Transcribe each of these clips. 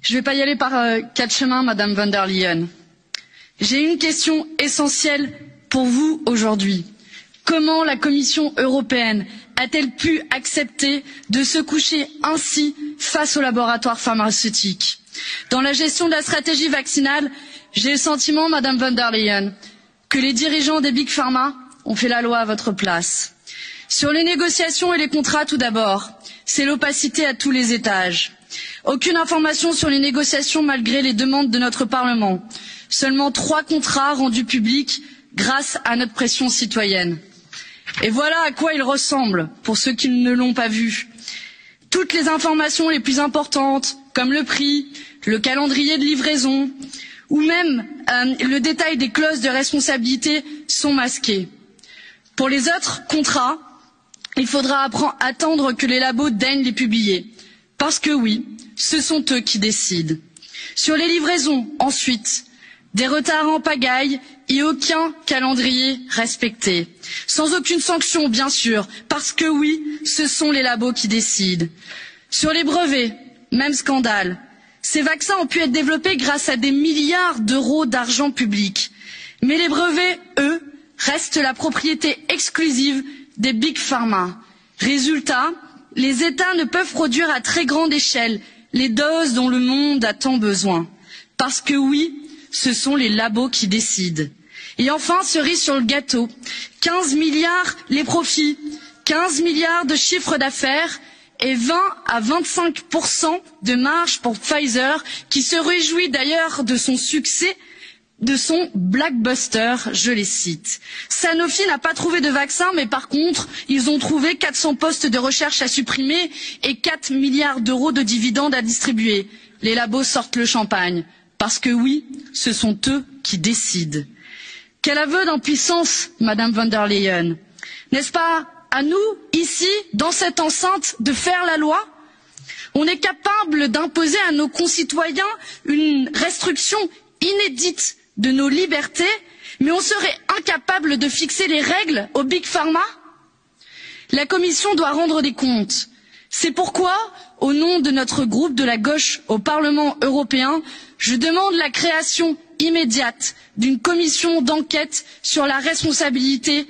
Je ne vais pas y aller par quatre chemins, Madame von der Leyen. J'ai une question essentielle pour vous aujourd'hui. Comment la Commission européenne a-t-elle pu accepter de se coucher ainsi face aux laboratoires pharmaceutiques? Dans la gestion de la stratégie vaccinale, j'ai le sentiment, Madame von der Leyen, que les dirigeants des Big Pharma ont fait la loi à votre place. Sur les négociations et les contrats, tout d'abord, c'est l'opacité à tous les étages. Aucune information sur les négociations malgré les demandes de notre Parlement. Seulement 3 contrats rendus publics grâce à notre pression citoyenne. Et voilà à quoi ils ressemblent, pour ceux qui ne l'ont pas vu. Toutes les informations les plus importantes, comme le prix, le calendrier de livraison, ou même le détail des clauses de responsabilité sont masquées. Pour les autres contrats, il faudra attendre que les labos daignent les publier. Parce que oui, ce sont eux qui décident. Sur les livraisons, ensuite, des retards en pagaille et aucun calendrier respecté. Sans aucune sanction, bien sûr, parce que oui, ce sont les labos qui décident. Sur les brevets, même scandale. Ces vaccins ont pu être développés grâce à des milliards d'euros d'argent public. Mais les brevets, eux, restent la propriété exclusive des Big Pharma. Résultat, les États ne peuvent produire à très grande échelle les doses dont le monde a tant besoin. Parce que oui, ce sont les labos qui décident. Et enfin, cerise sur le gâteau, 15 milliards les profits, 15 milliards de chiffre d'affaires et 20 à 25% de marge pour Pfizer, qui se réjouit d'ailleurs de son succès, de son blockbuster, je les cite. Sanofi n'a pas trouvé de vaccin, mais par contre, ils ont trouvé 400 postes de recherche à supprimer et 4 milliards d'euros de dividendes à distribuer. Les labos sortent le champagne. Parce que oui, ce sont eux qui décident. Quel aveu d'impuissance, Madame von der Leyen. N'est-ce pas à nous, ici, dans cette enceinte, de faire la loi? On est capable d'imposer à nos concitoyens une restriction inédite de nos libertés, mais on serait incapable de fixer les règles aux Big Pharma? La Commission doit rendre des comptes. C'est pourquoi, au nom de notre groupe de la gauche au Parlement européen, je demande la création immédiate d'une commission d'enquête sur la responsabilité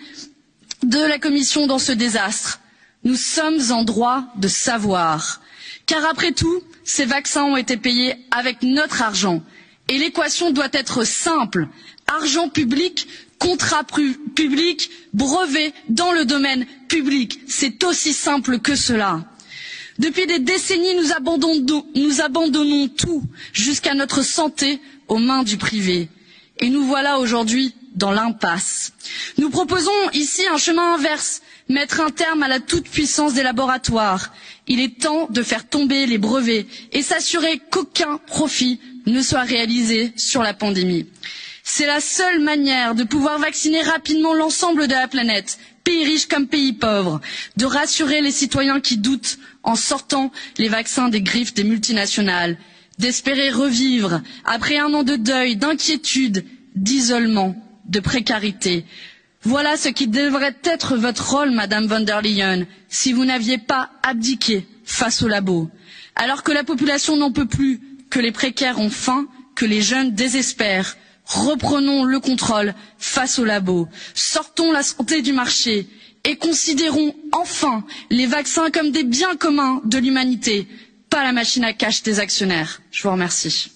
de la Commission dans ce désastre. Nous sommes en droit de savoir. Car après tout, ces vaccins ont été payés avec notre argent. Et l'équation doit être simple. Argent public, contrat public, brevet dans le domaine public. C'est aussi simple que cela. Depuis des décennies, nous abandonnons tout, jusqu'à notre santé, aux mains du privé. Et nous voilà aujourd'hui dans l'impasse. Nous proposons ici un chemin inverse, mettre un terme à la toute-puissance des laboratoires. Il est temps de faire tomber les brevets et s'assurer qu'aucun profit ne soit réalisé sur la pandémie. C'est la seule manière de pouvoir vacciner rapidement l'ensemble de la planète, pays riches comme pays pauvres, de rassurer les citoyens qui doutent en sortant les vaccins des griffes des multinationales, d'espérer revivre après un an de deuil, d'inquiétude, d'isolement, de précarité. Voilà ce qui devrait être votre rôle, Madame von der Leyen, si vous n'aviez pas abdiqué face aux labos. Alors que la population n'en peut plus, que les précaires ont faim, que les jeunes désespèrent, reprenons le contrôle face aux labos, sortons la santé du marché et considérons enfin les vaccins comme des biens communs de l'humanité, pas la machine à cash des actionnaires. Je vous remercie.